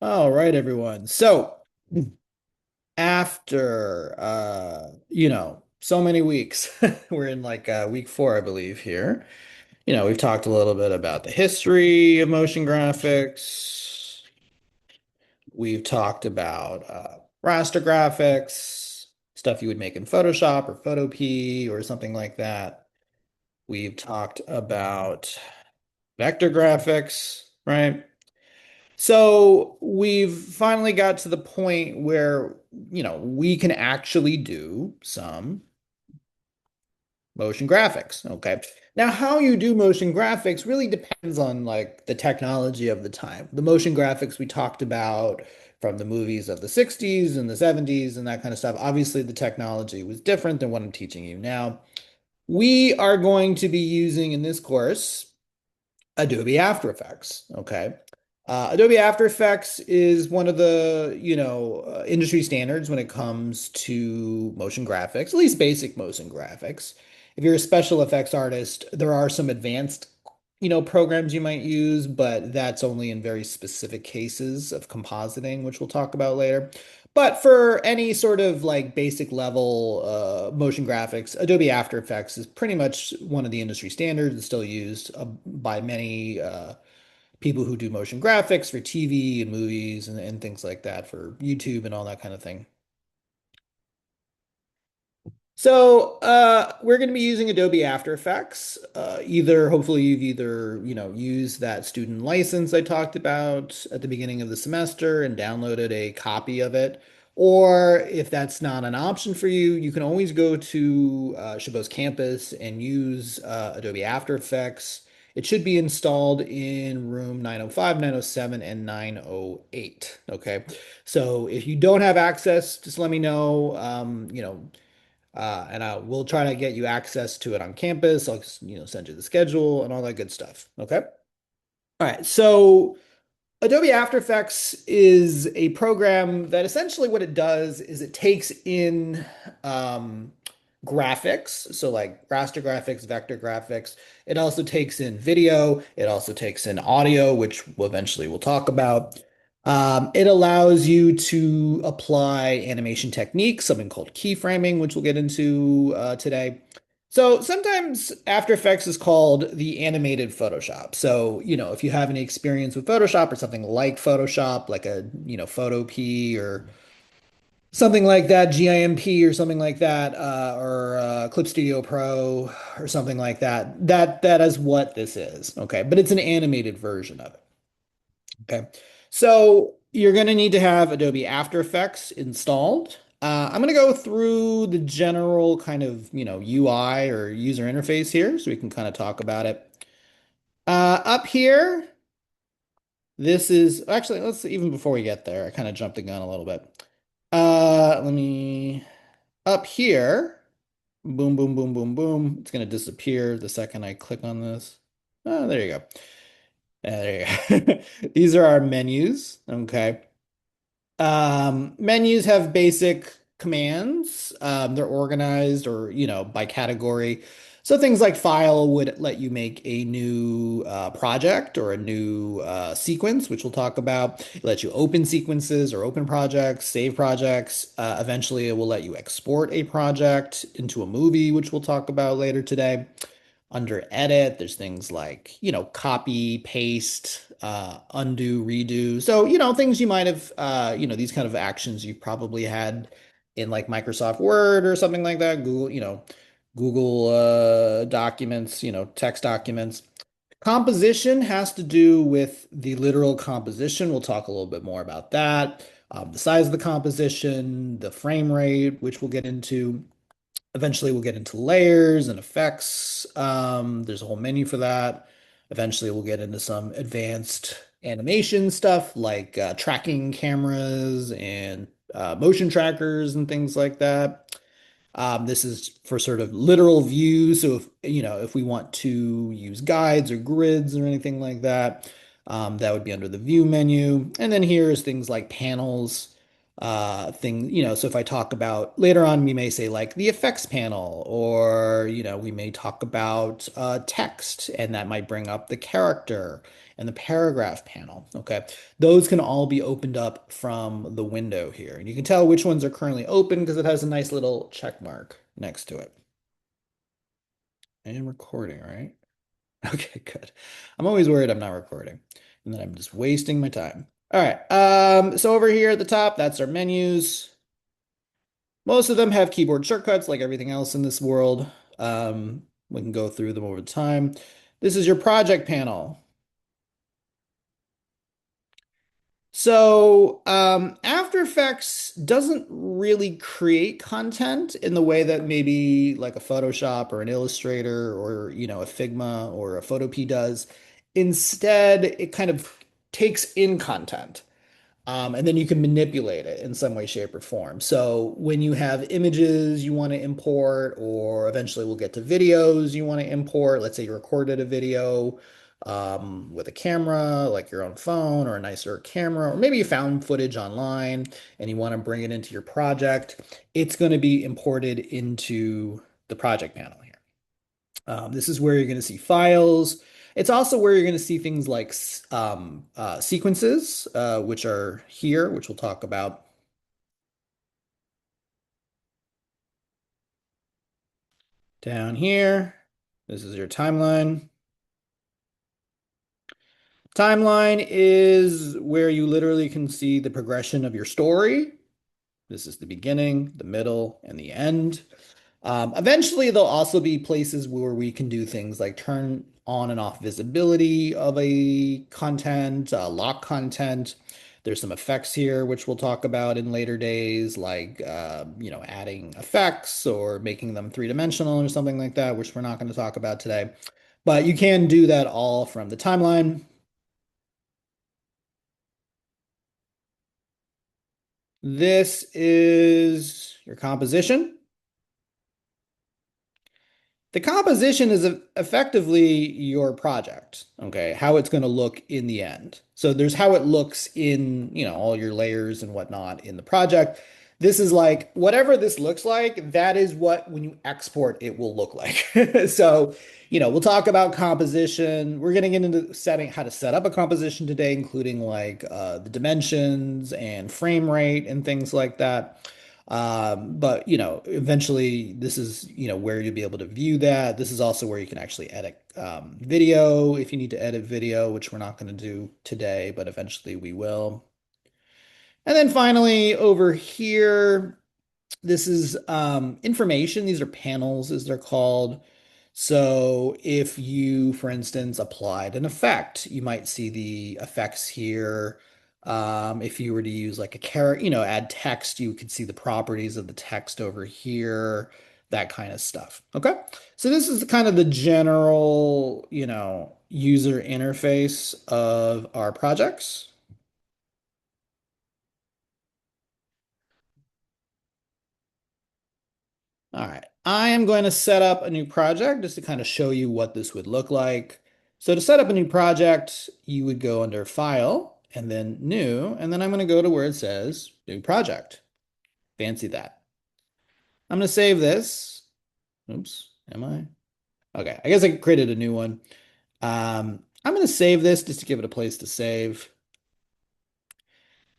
All right, everyone. So after so many weeks, we're in like week four, I believe, here. We've talked a little bit about the history of motion graphics. We've talked about raster graphics, stuff you would make in Photoshop or Photopea or something like that. We've talked about vector graphics, right? So we've finally got to the point where, we can actually do some motion graphics. Okay. Now, how you do motion graphics really depends on like the technology of the time. The motion graphics we talked about from the movies of the 60s and the 70s and that kind of stuff. Obviously, the technology was different than what I'm teaching you now. We are going to be using in this course Adobe After Effects. Okay. Adobe After Effects is one of the, industry standards when it comes to motion graphics, at least basic motion graphics. If you're a special effects artist, there are some advanced, programs you might use, but that's only in very specific cases of compositing, which we'll talk about later. But for any sort of like basic level motion graphics, Adobe After Effects is pretty much one of the industry standards. It's still used by many people who do motion graphics for TV and movies and things like that for YouTube and all that kind of thing. So we're going to be using Adobe After Effects. Hopefully you've either, used that student license I talked about at the beginning of the semester and downloaded a copy of it. Or if that's not an option for you, you can always go to Chabot's campus and use Adobe After Effects. It should be installed in room 905, 907, and 908. Okay. So if you don't have access, just let me know. And I will try to get you access to it on campus. I'll, send you the schedule and all that good stuff. Okay. All right. So Adobe After Effects is a program that essentially what it does is it takes in graphics, so like raster graphics, vector graphics. It also takes in video. It also takes in audio, which we'll talk about. It allows you to apply animation techniques, something called keyframing, which we'll get into today. So sometimes After Effects is called the animated Photoshop. So, if you have any experience with Photoshop or something like Photoshop, like a, Photopea or something like that, GIMP or something like that, or Clip Studio Pro or something like that, that is what this is. Okay. But it's an animated version of it. Okay. So you're going to need to have Adobe After Effects installed. I'm going to go through the general kind of, UI or user interface here so we can kind of talk about it. Up here, this is actually, let's even before we get there, I kind of jumped the gun a little bit. Let me up here, boom, boom, boom, boom, boom. It's going to disappear the second I click on this. Oh, there you go. There you go. These are our menus. Okay. Menus have basic commands. They're organized or, by category. So things like file would let you make a new project or a new sequence, which we'll talk about. It lets you open sequences or open projects, save projects. Eventually, it will let you export a project into a movie, which we'll talk about later today. Under edit, there's things like, copy, paste, undo, redo. So, things you might have, these kind of actions you probably had in like Microsoft Word or something like that. Google documents, text documents. Composition has to do with the literal composition. We'll talk a little bit more about that. The size of the composition, the frame rate, which we'll get into. Eventually, we'll get into layers and effects. There's a whole menu for that. Eventually, we'll get into some advanced animation stuff like tracking cameras and motion trackers and things like that. This is for sort of literal view. So if we want to use guides or grids or anything like that, that would be under the view menu. And then here is things like panels. thing, so if I talk about later on, we may say like the effects panel, or we may talk about text, and that might bring up the character and the paragraph panel. Okay, those can all be opened up from the window here, and you can tell which ones are currently open because it has a nice little check mark next to it. And recording, right? Okay, good. I'm always worried I'm not recording and that I'm just wasting my time. All right. So over here at the top, that's our menus. Most of them have keyboard shortcuts like everything else in this world. We can go through them over time. This is your project panel. So, After Effects doesn't really create content in the way that maybe like a Photoshop or an Illustrator or, a Figma or a Photopea does. Instead, it kind of takes in content. And then you can manipulate it in some way, shape, or form. So when you have images you want to import, or eventually we'll get to videos you want to import, let's say you recorded a video with a camera, like your own phone or a nicer camera, or maybe you found footage online and you want to bring it into your project, it's going to be imported into the project panel here. This is where you're going to see files. It's also where you're going to see things like sequences, which are here, which we'll talk about down here. This is your timeline. Timeline is where you literally can see the progression of your story. This is the beginning, the middle, and the end. Eventually, there'll also be places where we can do things like turn on and off visibility of a content, lock content. There's some effects here, which we'll talk about in later days, like adding effects or making them three-dimensional or something like that, which we're not going to talk about today. But you can do that all from the timeline. This is your composition. The composition is effectively your project, okay? How it's going to look in the end. So there's how it looks in, all your layers and whatnot in the project. This is like whatever this looks like, that is what when you export it will look like. So, we'll talk about composition. We're going to get into setting how to set up a composition today, including like the dimensions and frame rate and things like that. But eventually this is, where you'll be able to view that. This is also where you can actually edit video if you need to edit video, which we're not going to do today, but eventually we will. And then finally over here, this is information. These are panels, as they're called. So if you, for instance, applied an effect, you might see the effects here. If you were to use like a character, add text, you could see the properties of the text over here, that kind of stuff. Okay. So this is kind of the general, user interface of our projects. All right, I am going to set up a new project just to kind of show you what this would look like. So to set up a new project, you would go under File and then New, and then I'm going to go to where it says New Project. Fancy that. I'm going to save this. Oops, am I? Okay, I guess I created a new one. I'm going to save this just to give it a place to save.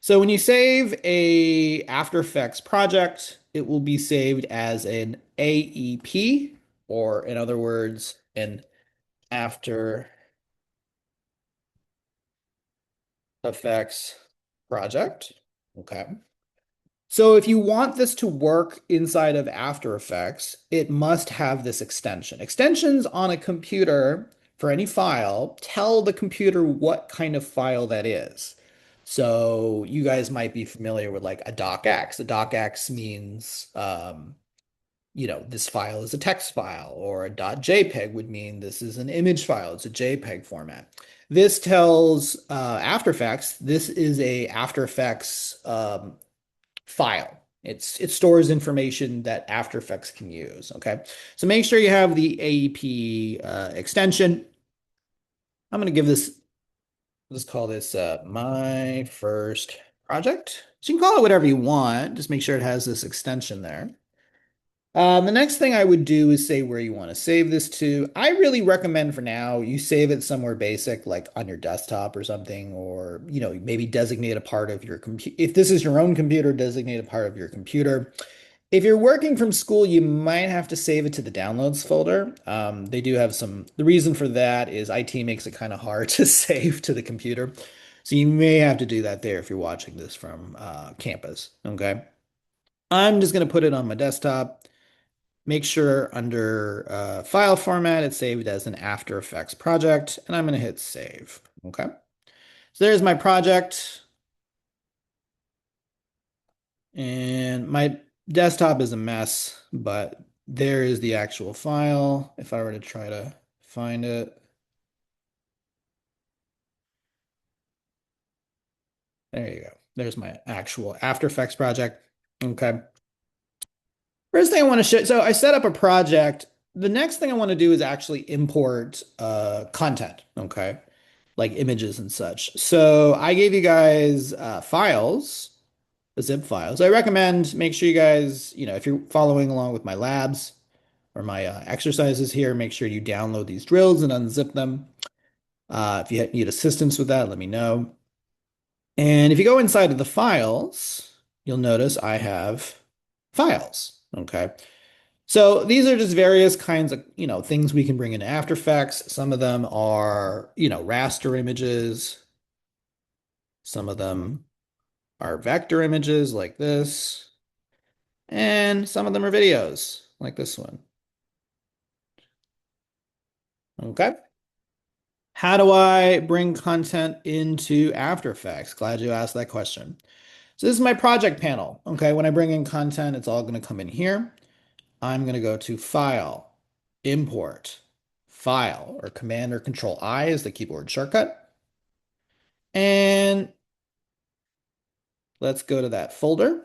So when you save a After Effects project, it will be saved as an AEP, or in other words, an After Effects project. Okay. So if you want this to work inside of After Effects, it must have this extension. Extensions on a computer for any file tell the computer what kind of file that is. So you guys might be familiar with like a docx. A docx means, this file is a text file, or a .jpeg would mean this is an image file. It's a JPEG format. This tells After Effects this is a After Effects file. It stores information that After Effects can use. Okay, so make sure you have the AEP extension. I'm going to give this. Let's call this my first project. So you can call it whatever you want. Just make sure it has this extension there. The next thing I would do is say where you want to save this to. I really recommend for now you save it somewhere basic, like on your desktop or something, or maybe designate a part of your computer. If this is your own computer, designate a part of your computer. If you're working from school, you might have to save it to the downloads folder. They do have some. The reason for that is IT makes it kind of hard to save to the computer, so you may have to do that there if you're watching this from campus. Okay, I'm just going to put it on my desktop. Make sure under file format, it's saved as an After Effects project, and I'm going to hit save. Okay. So there's my project, and my desktop is a mess, but there is the actual file. If I were to try to find it, there you go. There's my actual After Effects project. Okay. First thing I want to show, so I set up a project. The next thing I want to do is actually import content, okay? Like images and such. So I gave you guys files, zip files. I recommend make sure you guys, if you're following along with my labs or my exercises here, make sure you download these drills and unzip them. If you need assistance with that, let me know. And if you go inside of the files, you'll notice I have files, okay? So these are just various kinds of, things we can bring into After Effects. Some of them are, raster images. Some of them are vector images like this. And some of them are videos like this one. Okay. How do I bring content into After Effects? Glad you asked that question. So this is my project panel. Okay. When I bring in content, it's all going to come in here. I'm going to go to File, Import, File, or Command or Control I is the keyboard shortcut. And let's go to that folder.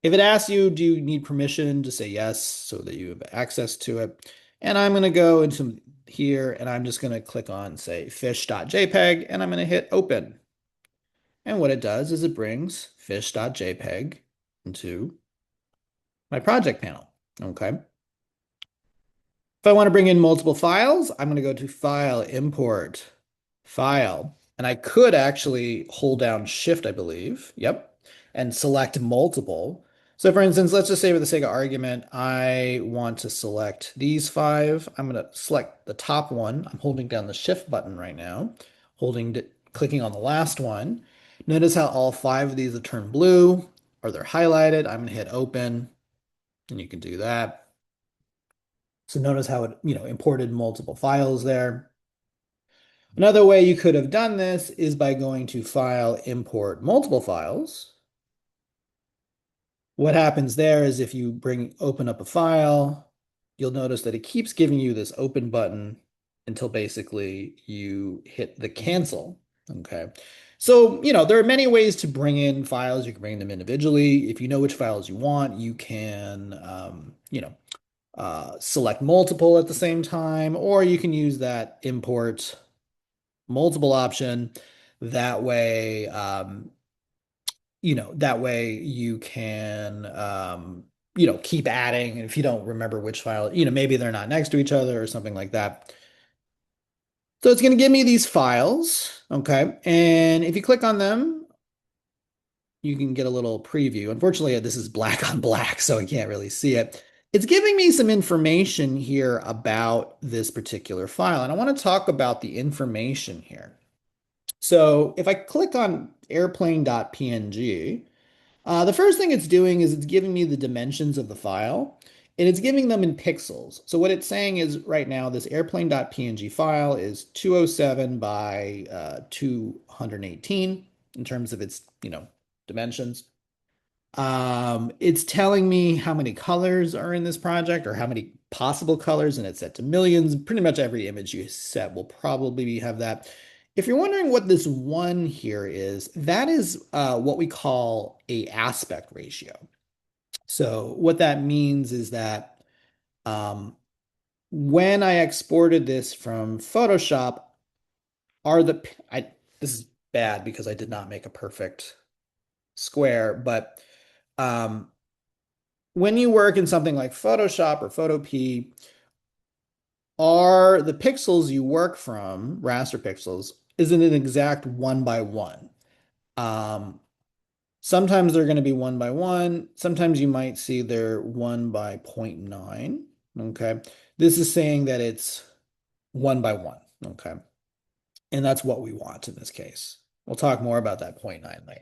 If it asks you, do you need permission, to say yes so that you have access to it. And I'm going to go into here and I'm just going to click on, say, fish.jpg, and I'm going to hit open. And what it does is it brings fish.jpg into my project panel. Okay. If I want to bring in multiple files, I'm going to go to File, Import, File. And I could actually hold down Shift, I believe. Yep. And select multiple. So for instance, let's just say for the sake of argument, I want to select these five. I'm going to select the top one. I'm holding down the Shift button right now, clicking on the last one. Notice how all five of these have turned blue, or they're highlighted. I'm going to hit open, and you can do that. So notice how it, imported multiple files there. Another way you could have done this is by going to File, Import Multiple Files. What happens there is if you open up a file, you'll notice that it keeps giving you this open button until basically you hit the cancel. Okay. So, there are many ways to bring in files. You can bring them individually. If you know which files you want, you can, select multiple at the same time, or you can use that import multiple option. That way, you can, keep adding. And if you don't remember which file, maybe they're not next to each other or something like that. So it's going to give me these files. Okay. And if you click on them, you can get a little preview. Unfortunately, this is black on black, so I can't really see it. It's giving me some information here about this particular file, and I want to talk about the information here. So if I click on airplane.png, the first thing it's doing is it's giving me the dimensions of the file, and it's giving them in pixels. So what it's saying is right now, this airplane.png file is 207 by 218 in terms of its, dimensions. It's telling me how many colors are in this project or how many possible colors, and it's set to millions. Pretty much every image you set will probably have that. If you're wondering what this one here is, that is what we call a aspect ratio. So what that means is that when I exported this from Photoshop, are the I this is bad because I did not make a perfect square. But um, when you work in something like Photoshop or Photopea, are the pixels you work from, raster pixels, isn't an exact one by one. Um, Sometimes they're going to be one by one. Sometimes you might see they're one by zero point 0.9. Okay. This is saying that it's one by one. Okay. And that's what we want in this case. We'll talk more about that zero point 0.9 later.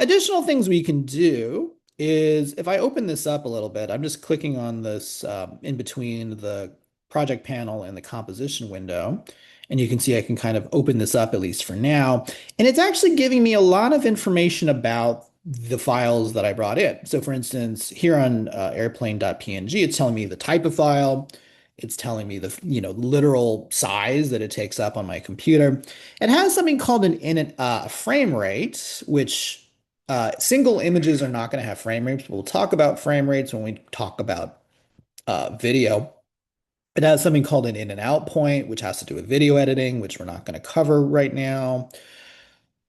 Additional things we can do is if I open this up a little bit, I'm just clicking on this in between the project panel and the composition window. And you can see I can kind of open this up at least for now. And it's actually giving me a lot of information about the files that I brought in. So for instance, here on airplane.png, it's telling me the type of file. It's telling me the, literal size that it takes up on my computer. It has something called an in frame rate, which single images are not going to have frame rates. We'll talk about frame rates when we talk about video. It has something called an in and out point, which has to do with video editing, which we're not going to cover right now.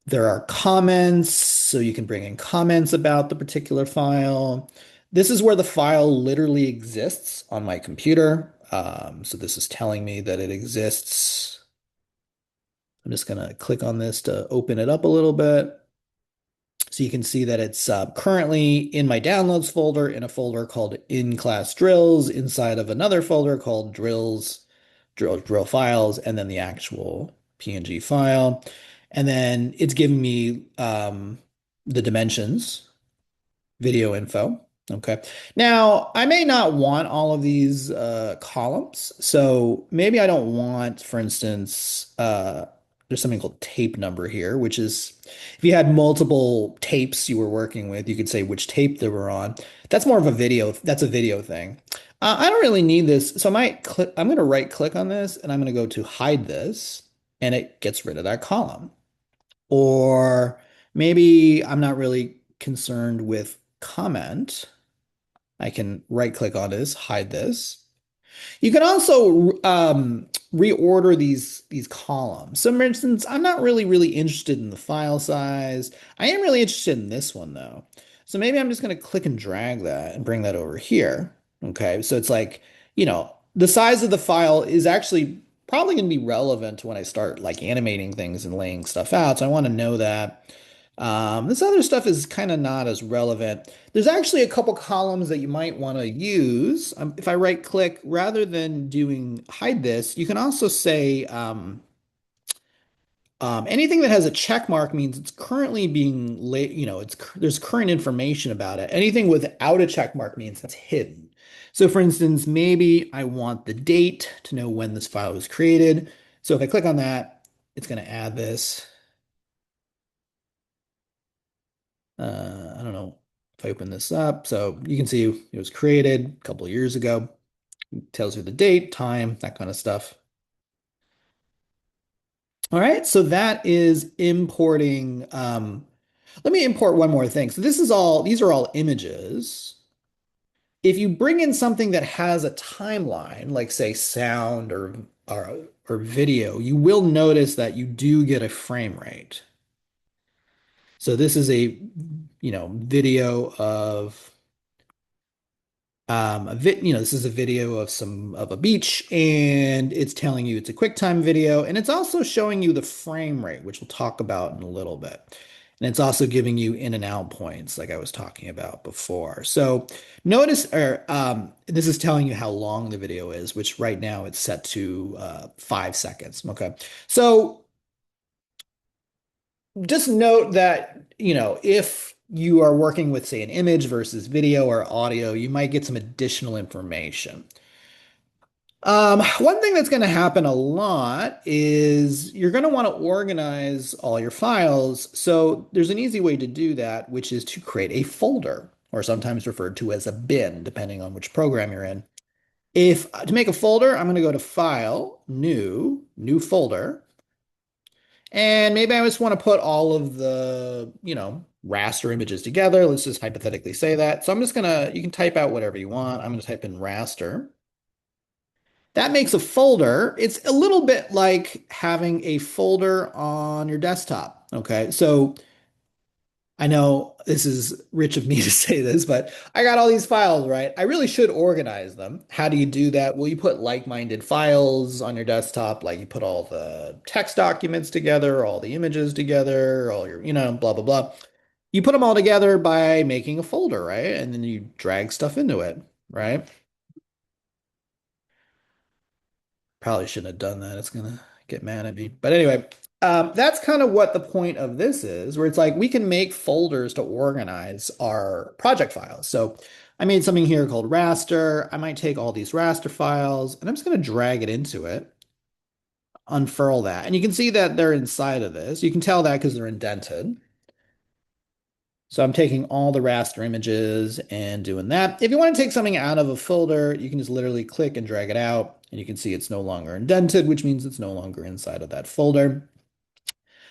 There are comments, so you can bring in comments about the particular file. This is where the file literally exists on my computer. So this is telling me that it exists. I'm just going to click on this to open it up a little bit. So you can see that it's currently in my downloads folder in a folder called in-class drills inside of another folder called drills, drill files, and then the actual PNG file. And then it's giving me the dimensions, video info. Okay. Now, I may not want all of these columns. So maybe I don't want, for instance, there's something called tape number here, which is if you had multiple tapes you were working with, you could say which tape they were on. That's more of a video. That's a video thing. I don't really need this. So I might click, I'm going to right click on this and I'm going to go to hide this and it gets rid of that column. Or maybe I'm not really concerned with comment. I can right click on this, hide this. You can also reorder these columns. So for instance, I'm not really interested in the file size. I am really interested in this one though. So maybe I'm just going to click and drag that and bring that over here. Okay, so it's like, the size of the file is actually probably going to be relevant to when I start like animating things and laying stuff out. So I want to know that. This other stuff is kind of not as relevant. There's actually a couple columns that you might want to use. If I right click, rather than doing hide this, you can also say anything that has a check mark means it's currently being there's current information about it. Anything without a check mark means it's hidden. So for instance, maybe I want the date to know when this file was created. So if I click on that, it's going to add this. I don't know if I open this up. So you can see it was created a couple of years ago. It tells you the date, time, that kind of stuff. All right, so that is importing. Let me import one more thing. So these are all images. If you bring in something that has a timeline, like say sound or video, you will notice that you do get a frame rate. So this is a, video of this is a video of a beach, and it's telling you it's a QuickTime video, and it's also showing you the frame rate, which we'll talk about in a little bit. And it's also giving you in and out points, like I was talking about before. So notice, or this is telling you how long the video is, which right now it's set to 5 seconds. Okay, so just note that, if you are working with, say, an image versus video or audio, you might get some additional information. One thing that's going to happen a lot is you're going to want to organize all your files. So there's an easy way to do that, which is to create a folder, or sometimes referred to as a bin, depending on which program you're in. If to make a folder, I'm going to go to File, New Folder. And maybe I just want to put all of the, raster images together. Let's just hypothetically say that. So I'm just gonna, you can type out whatever you want. I'm gonna type in raster. That makes a folder. It's a little bit like having a folder on your desktop. Okay. So I know this is rich of me to say this, but I got all these files, right? I really should organize them. How do you do that? Well, you put like-minded files on your desktop, like you put all the text documents together, all the images together, all your, blah, blah, blah. You put them all together by making a folder, right? And then you drag stuff into it, right? Probably shouldn't have done that. It's gonna get mad at me. But anyway, that's kind of what the point of this is, where it's like we can make folders to organize our project files. So I made something here called raster. I might take all these raster files and I'm just gonna drag it into it, unfurl that. And you can see that they're inside of this. You can tell that because they're indented. So I'm taking all the raster images and doing that. If you want to take something out of a folder, you can just literally click and drag it out, and you can see it's no longer indented, which means it's no longer inside of that folder.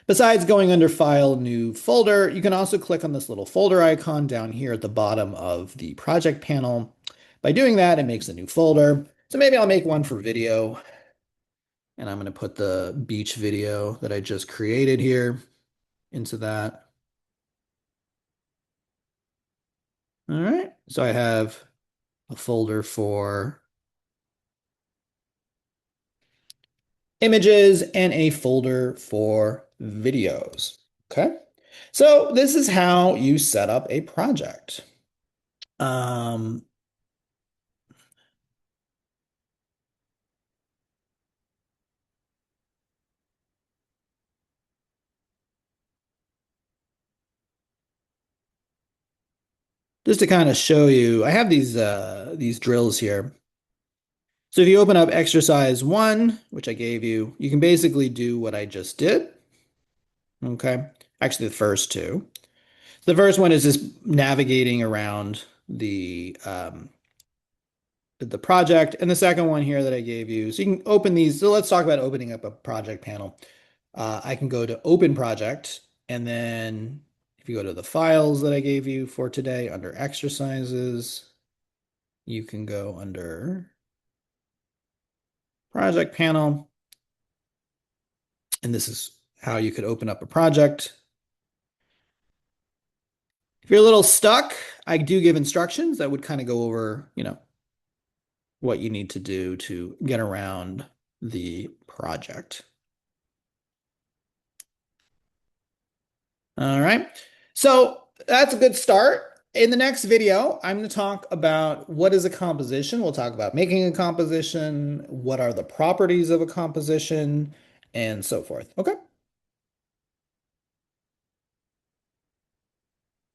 Besides going under File, New Folder, you can also click on this little folder icon down here at the bottom of the project panel. By doing that, it makes a new folder. So maybe I'll make one for video, and I'm going to put the beach video that I just created here into that. All right, so I have a folder for images and a folder for videos. Okay. So this is how you set up a project. Um, just to kind of show you, I have these drills here. So if you open up exercise one, which I gave you, you can basically do what I just did. Okay. Actually, the first two. The first one is just navigating around the project, and the second one here that I gave you. So you can open these. So let's talk about opening up a project panel. I can go to Open Project, and then if you go to the files that I gave you for today under Exercises, you can go under Project Panel, and this is how you could open up a project. If you're a little stuck, I do give instructions that would kind of go over, what you need to do to get around the project. All right. So that's a good start. In the next video, I'm going to talk about what is a composition. We'll talk about making a composition, what are the properties of a composition, and so forth. Okay.